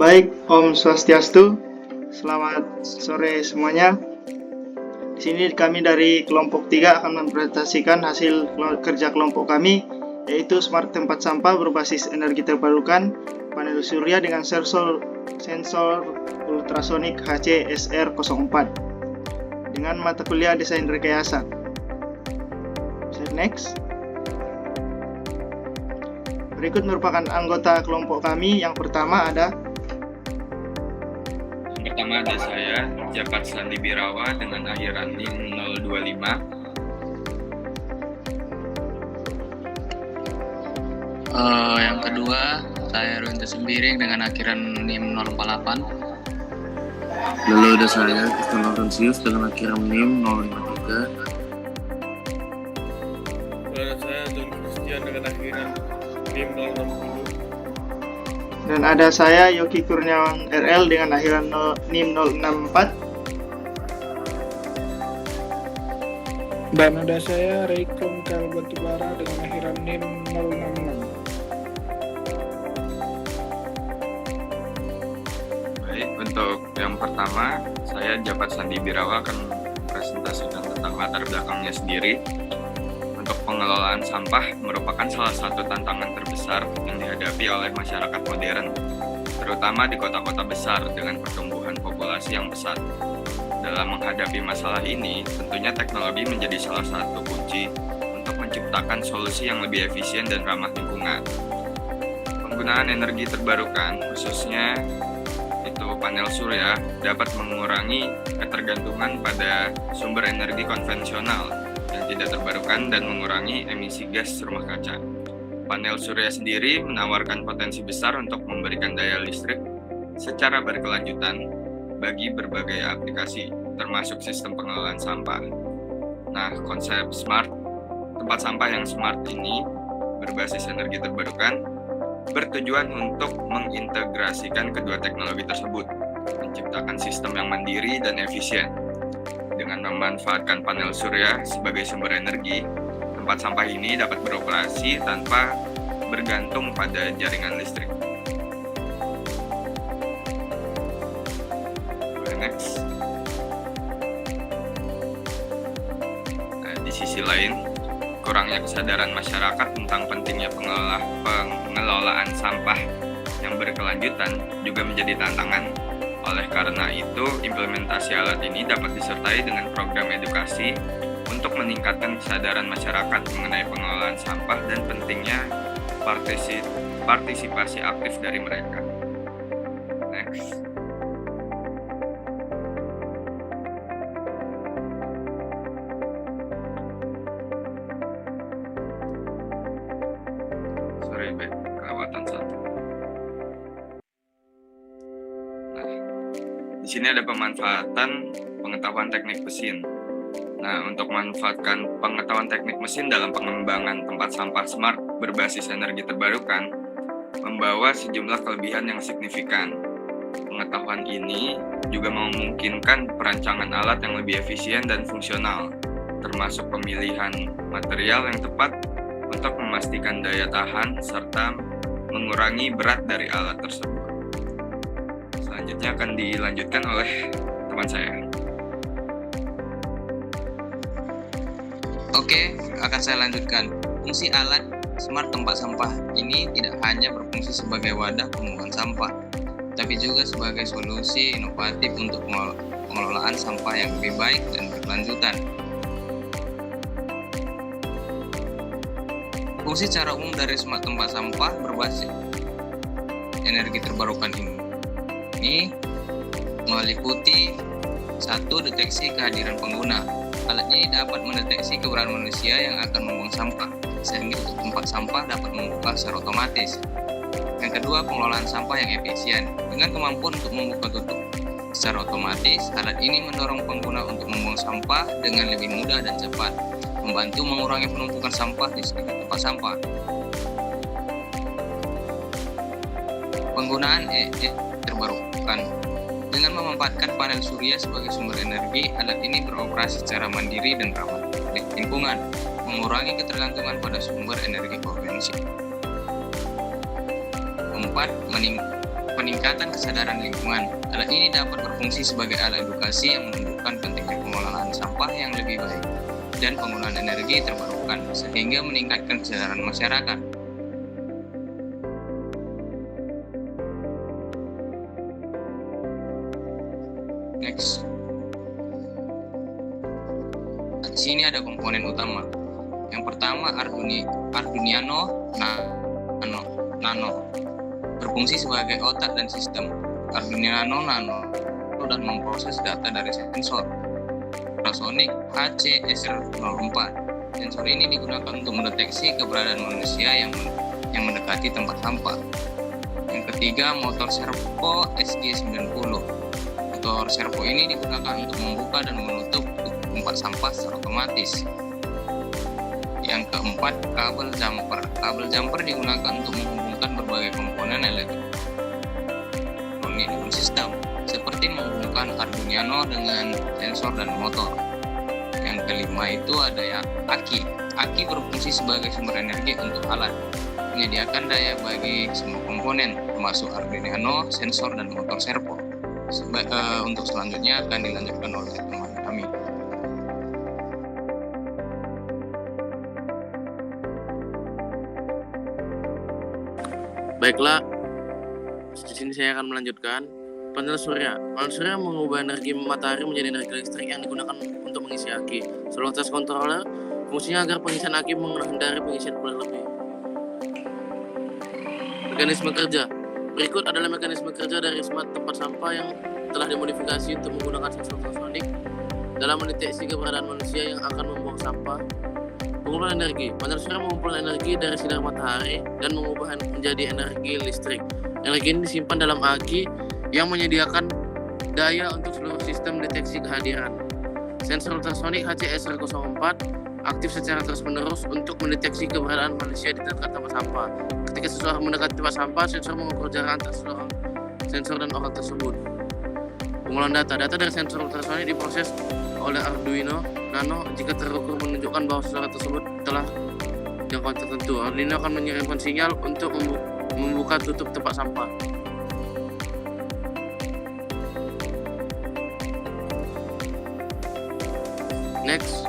Baik, Om Swastiastu. Selamat sore semuanya. Di sini kami dari kelompok 3 akan mempresentasikan hasil kerja kelompok kami, yaitu Smart Tempat Sampah berbasis energi terbarukan, panel surya dengan sensor ultrasonik HCSR04 dengan mata kuliah desain rekayasa. Next. Berikut merupakan anggota kelompok kami. Yang pertama ada saya, Japar Sandi Birawa dengan akhiran NIM 025. Yang kedua, saya Runtu Sembiring dengan akhiran NIM 048. Lalu ada saya, Kristen Laurentius dengan akhiran NIM 053. Lalu saya, John Christian dengan akhiran NIM 060. Dan ada saya, Yogi Kurniawan RL dengan akhiran NIM 064. Dan ada saya, Reikon Kal Batubara dengan akhiran NIM 066. Baik, untuk yang pertama, saya Japar Sandi Birawa akan presentasikan tentang latar belakangnya sendiri. Untuk pengelolaan sampah merupakan salah satu tantangan terbesar yang dihadapi oleh masyarakat modern, terutama di kota-kota besar dengan pertumbuhan populasi yang pesat. Dalam menghadapi masalah ini, tentunya teknologi menjadi salah satu kunci untuk menciptakan solusi yang lebih efisien dan ramah lingkungan. Penggunaan energi terbarukan, khususnya itu panel surya, dapat mengurangi ketergantungan pada sumber energi konvensional yang tidak terbarukan dan mengurangi emisi gas rumah kaca. Panel surya sendiri menawarkan potensi besar untuk memberikan daya listrik secara berkelanjutan bagi berbagai aplikasi, termasuk sistem pengelolaan sampah. Nah, konsep smart, tempat sampah yang smart ini berbasis energi terbarukan, bertujuan untuk mengintegrasikan kedua teknologi tersebut, menciptakan sistem yang mandiri dan efisien. Dengan memanfaatkan panel surya sebagai sumber energi, tempat sampah ini dapat beroperasi tanpa bergantung pada jaringan listrik. Next. Nah, di sisi lain, kurangnya kesadaran masyarakat tentang pentingnya pengelolaan sampah yang berkelanjutan juga menjadi tantangan. Oleh karena itu, implementasi alat ini dapat disertai dengan program edukasi untuk meningkatkan kesadaran masyarakat mengenai pengelolaan sampah dan pentingnya partisipasi aktif dari mereka. Next. Kelewatan satu. Di sini ada pemanfaatan pengetahuan teknik mesin. Nah, untuk memanfaatkan pengetahuan teknik mesin dalam pengembangan tempat sampah smart berbasis energi terbarukan membawa sejumlah kelebihan yang signifikan. Pengetahuan ini juga memungkinkan perancangan alat yang lebih efisien dan fungsional, termasuk pemilihan material yang tepat untuk memastikan daya tahan serta mengurangi berat dari alat tersebut. Selanjutnya akan dilanjutkan oleh teman saya. Oke, akan saya lanjutkan. Fungsi alat smart tempat sampah ini tidak hanya berfungsi sebagai wadah pembuangan sampah, tapi juga sebagai solusi inovatif untuk pengelolaan sampah yang lebih baik dan berkelanjutan. Fungsi secara umum dari smart tempat sampah berbasis energi terbarukan ini meliputi 1. Deteksi kehadiran pengguna. Alat ini dapat mendeteksi keberadaan manusia yang akan membuang sampah, sehingga tempat sampah dapat membuka secara otomatis. Yang kedua, pengelolaan sampah yang efisien. Dengan kemampuan untuk membuka tutup secara otomatis, alat ini mendorong pengguna untuk membuang sampah dengan lebih mudah dan cepat, membantu mengurangi penumpukan sampah di sekitar tempat sampah. Penggunaan terbarukan. Dengan memanfaatkan panel surya sebagai sumber energi, alat ini beroperasi secara mandiri dan ramah lingkungan, mengurangi ketergantungan pada sumber energi konvensional. 4. peningkatan kesadaran lingkungan. Alat ini dapat berfungsi sebagai alat edukasi yang menunjukkan pentingnya pengelolaan sampah yang lebih baik dan penggunaan energi terbarukan, sehingga meningkatkan kesadaran masyarakat. Next. Di sini ada komponen utama. Yang pertama Arduino Nano berfungsi sebagai otak dan sistem. Arduino Nano dan memproses data dari sensor ultrasonic HCSR04. Sensor ini digunakan untuk mendeteksi keberadaan manusia yang mendekati tempat sampah. Yang ketiga, motor servo SG90. Motor servo ini digunakan untuk membuka dan menutup tempat sampah secara otomatis. Yang keempat, kabel jumper. Kabel jumper digunakan untuk menghubungkan berbagai komponen elektronik dalam sistem, seperti menghubungkan Arduino dengan sensor dan motor. Yang kelima itu ada aki. Aki berfungsi sebagai sumber energi untuk alat, menyediakan daya bagi semua komponen, termasuk Arduino, sensor, dan motor servo. Untuk selanjutnya akan dilanjutkan oleh teman kami. Baiklah, di sini saya akan melanjutkan. Panel surya. Panel surya mengubah energi matahari menjadi energi listrik yang digunakan untuk mengisi aki. Seluruh test controller fungsinya agar pengisian aki menghindari pengisian berlebih. Mekanisme kerja. Berikut adalah mekanisme kerja dari smart tempat sampah yang telah dimodifikasi untuk menggunakan sensor ultrasonic dalam mendeteksi keberadaan manusia yang akan membuang sampah. Pengumpulan energi. Panel surya mengumpulkan energi dari sinar matahari dan mengubah menjadi energi listrik. Energi ini disimpan dalam aki yang menyediakan daya untuk seluruh sistem deteksi kehadiran. Sensor ultrasonic HCSR04 aktif secara terus-menerus untuk mendeteksi keberadaan manusia di dekat tempat sampah. Ketika seseorang mendekati tempat sampah, sensor mengukur jarak antara seseorang, sensor dan orang tersebut. Pengumpulan data. Data dari sensor ultrasonic diproses oleh Arduino Nano. Jika terukur menunjukkan bahwa seseorang tersebut telah jangkauan tertentu, Arduino akan mengirimkan sinyal untuk membuka tutup tempat sampah. Next,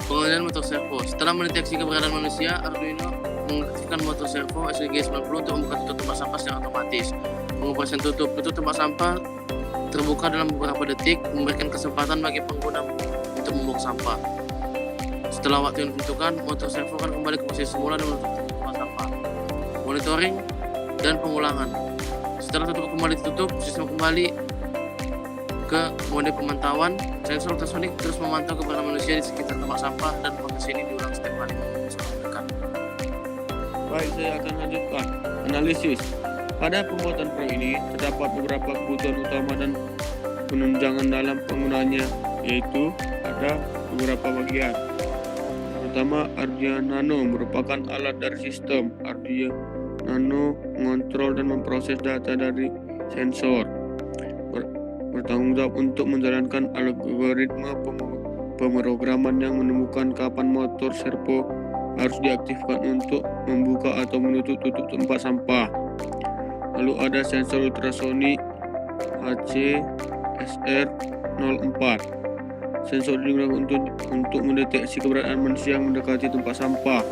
pengendalian motor servo. Setelah mendeteksi keberadaan manusia, Arduino mengaktifkan motor servo SG90 untuk membuka tutup tempat sampah secara otomatis. Pengoperasian tutup tempat sampah terbuka dalam beberapa detik, memberikan kesempatan bagi pengguna untuk membuang sampah. Setelah waktu yang ditentukan, motor servo akan kembali ke posisi semula dan menutup tempat sampah. Monitoring dan pengulangan. Setelah tutup kembali ditutup, sistem kembali ke mode pemantauan. Sensor ultrasonic terus memantau keberadaan manusia di sekitar tempat sampah dan proses ini diulang setiap kali dekat. Baik, saya akan lanjutkan. Analisis. Pada pembuatan proyek ini terdapat beberapa kebutuhan utama dan penunjangan dalam penggunaannya, yaitu ada beberapa bagian. Pertama, Arduino Nano merupakan alat dari sistem. Arduino Nano mengontrol dan memproses data dari sensor, bertanggung jawab untuk menjalankan algoritma pemrograman yang menemukan kapan motor servo harus diaktifkan untuk membuka atau menutup tempat sampah. Lalu ada sensor ultrasonic HCSR04. Sensor ini digunakan untuk mendeteksi keberadaan manusia yang mendekati tempat sampah.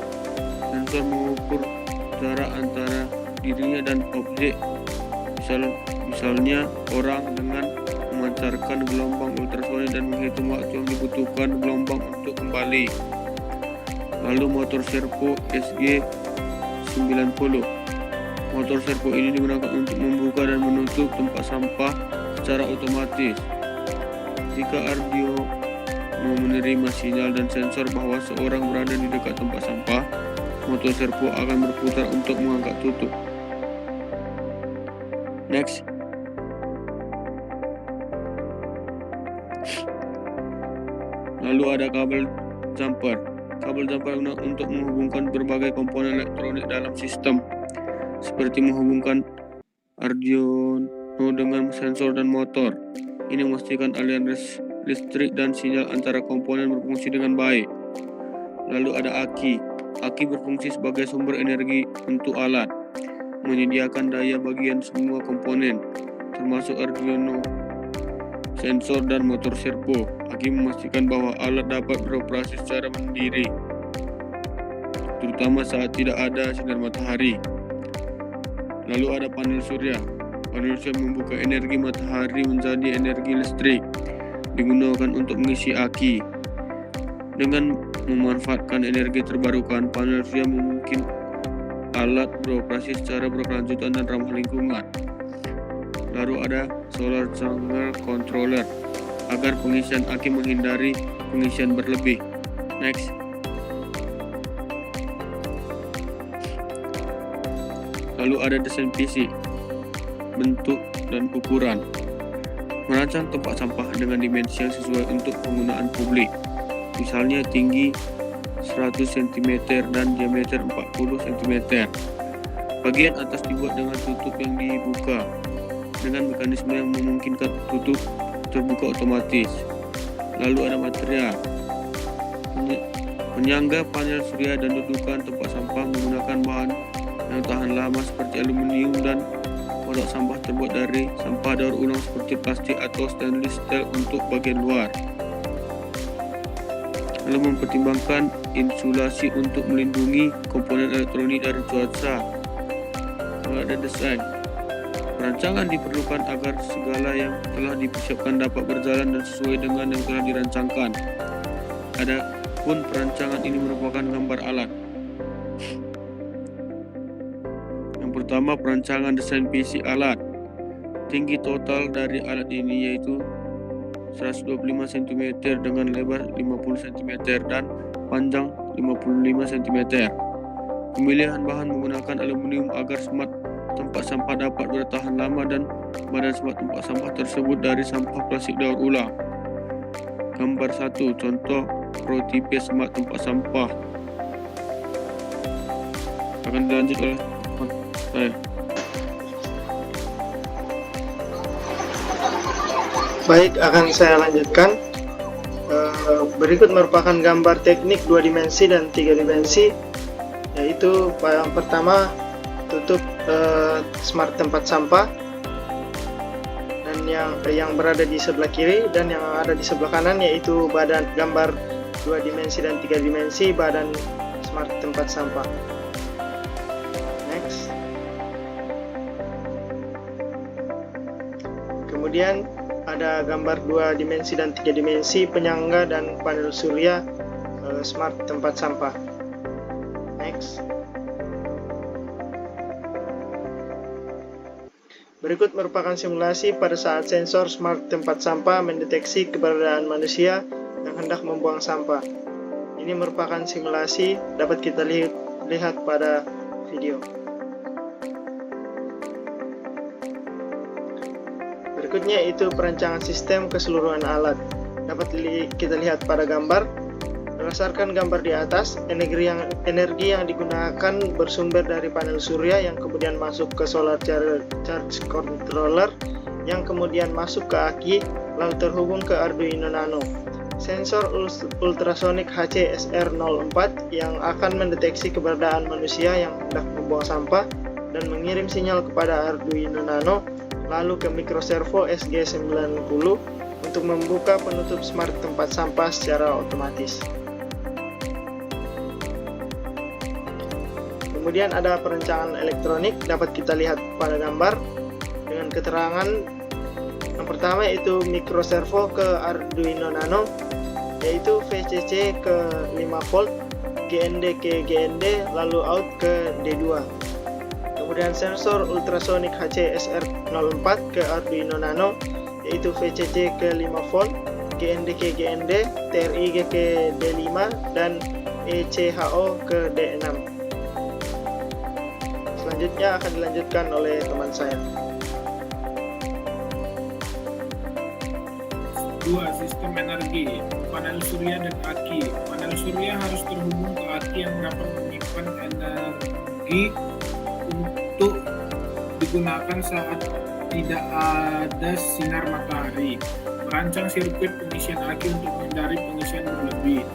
Sensor mengukur jarak antara dirinya dan objek, misalnya orang, dengan memancarkan gelombang ultrasonik dan menghitung waktu yang dibutuhkan gelombang untuk kembali. Lalu motor servo SG90. Motor servo ini digunakan untuk membuka dan menutup tempat sampah secara otomatis. Jika Arduino menerima sinyal dan sensor bahwa seorang berada di dekat tempat sampah, motor servo akan berputar untuk mengangkat tutup. Next. Lalu ada kabel jumper. Kabel jumper digunakan untuk menghubungkan berbagai komponen elektronik dalam sistem, seperti menghubungkan Arduino dengan sensor dan motor. Ini memastikan aliran listrik dan sinyal antara komponen berfungsi dengan baik. Lalu ada aki. Aki berfungsi sebagai sumber energi untuk alat. menyediakan daya bagian semua komponen, termasuk Arduino, sensor, dan motor servo. Aki memastikan bahwa alat dapat beroperasi secara mandiri, terutama saat tidak ada sinar matahari. Lalu ada panel surya. Panel surya membuka energi matahari menjadi energi listrik, digunakan untuk mengisi aki. Dengan memanfaatkan energi terbarukan, panel surya memungkinkan alat beroperasi secara berkelanjutan dan ramah lingkungan. Lalu ada solar charger controller agar pengisian aki menghindari pengisian berlebih. Next. Lalu ada desain PC, bentuk dan ukuran. Merancang tempat sampah dengan dimensi yang sesuai untuk penggunaan publik. Misalnya tinggi 100 cm dan diameter 40 cm. Bagian atas dibuat dengan tutup yang dibuka dengan mekanisme yang memungkinkan tutup terbuka otomatis. Lalu ada material. Penyangga panel surya dan dudukan tempat sampah menggunakan bahan yang tahan lama seperti aluminium, dan kotak sampah terbuat dari sampah daur ulang seperti plastik atau stainless steel untuk bagian luar. Lalu mempertimbangkan insulasi untuk melindungi komponen elektronik dari cuaca. Lalu ada desain. Perancangan diperlukan agar segala yang telah dipersiapkan dapat berjalan dan sesuai dengan yang telah dirancangkan. Adapun perancangan ini merupakan gambar alat. Yang pertama, perancangan desain PC alat. Tinggi total dari alat ini yaitu 125 cm dengan lebar 50 cm dan panjang 55 cm. Pemilihan bahan menggunakan aluminium agar smart tempat sampah dapat bertahan lama, dan badan smart tempat sampah tersebut dari sampah plastik daur ulang. Gambar 1, contoh prototipe smart tempat sampah. Akan dilanjut oleh saya. Baik, akan saya lanjutkan. Berikut merupakan gambar teknik 2 dimensi dan 3 dimensi, yaitu yang pertama tutup smart tempat sampah, dan yang berada di sebelah kiri, dan yang ada di sebelah kanan yaitu badan gambar 2 dimensi dan 3 dimensi badan smart tempat sampah. Next. Kemudian ada gambar 2 dimensi dan 3 dimensi penyangga dan panel surya smart tempat sampah. Next. Berikut merupakan simulasi pada saat sensor smart tempat sampah mendeteksi keberadaan manusia yang hendak membuang sampah. Ini merupakan simulasi, dapat kita lihat pada video. Berikutnya itu perancangan sistem keseluruhan alat. Dapat kita lihat pada gambar. Berdasarkan gambar di atas, energi yang digunakan bersumber dari panel surya yang kemudian masuk ke solar charge controller, yang kemudian masuk ke aki, lalu terhubung ke Arduino Nano. Sensor ultrasonic HC-SR04 yang akan mendeteksi keberadaan manusia yang hendak membuang sampah dan mengirim sinyal kepada Arduino Nano, lalu ke microservo SG90 untuk membuka penutup smart tempat sampah secara otomatis. Kemudian ada perencanaan elektronik, dapat kita lihat pada gambar dengan keterangan yang pertama yaitu microservo ke Arduino Nano, yaitu VCC ke 5 volt, GND ke GND, lalu out ke D2. Kemudian sensor ultrasonic HC-SR04 ke Arduino Nano, yaitu VCC ke 5 volt, GND ke GND, TRIG ke D5, dan ECHO ke D6. Selanjutnya akan dilanjutkan oleh teman saya. 2. Sistem energi, panel surya dan aki. Panel surya harus terhubung ke aki yang dapat menyimpan energi untuk digunakan saat tidak ada sinar matahari. Merancang sirkuit pengisian aki untuk menghindari pengisian berlebih.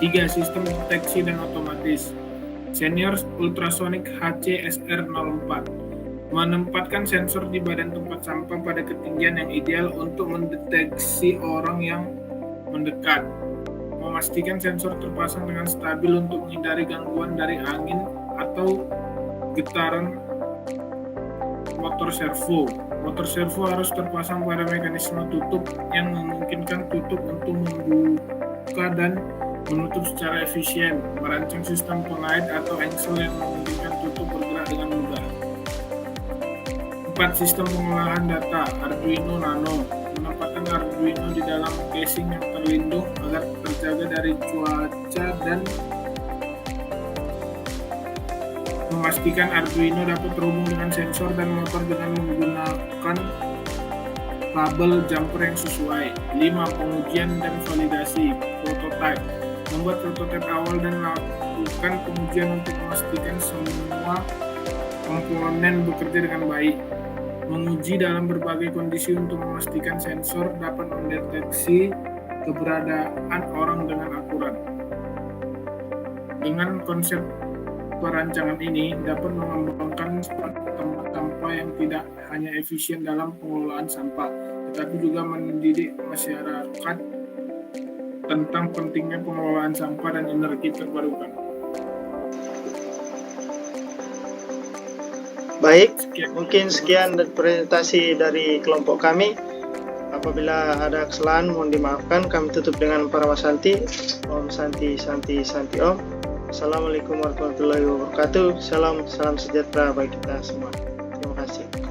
3. Sistem deteksi dan otomatis. Senior Ultrasonic HC-SR04 menempatkan sensor di badan tempat sampah pada ketinggian yang ideal untuk mendeteksi orang yang mendekat. Memastikan sensor terpasang dengan stabil untuk menghindari gangguan dari angin atau getaran motor servo. Motor servo harus terpasang pada mekanisme tutup yang memungkinkan tutup untuk membuka dan menutup secara efisien. Merancang sistem pengait atau engsel yang memungkinkan tutup bergerak dengan mudah. 4. Sistem pengolahan data Arduino Nano. Menempatkan Arduino di dalam casing yang terlindung agar terjaga dari cuaca dan memastikan Arduino dapat terhubung dengan sensor dan motor dengan menggunakan kabel jumper yang sesuai. 5. Pengujian dan validasi prototype. Membuat prototipe awal dan lakukan pengujian untuk memastikan semua komponen bekerja dengan baik. Menguji dalam berbagai kondisi untuk memastikan sensor dapat mendeteksi keberadaan orang dengan akurat. Dengan konsep perancangan ini dapat mengembangkan tempat sampah yang tidak hanya efisien dalam pengelolaan sampah, tetapi juga mendidik masyarakat tentang pentingnya pengelolaan sampah dan energi terbarukan. Baik, mungkin sekian presentasi dari kelompok kami. Apabila ada kesalahan mohon dimaafkan. Kami tutup dengan Paramasanti. Om Santi Santi Santi Om. Assalamualaikum warahmatullahi wabarakatuh. Salam sejahtera bagi kita semua. Terima kasih.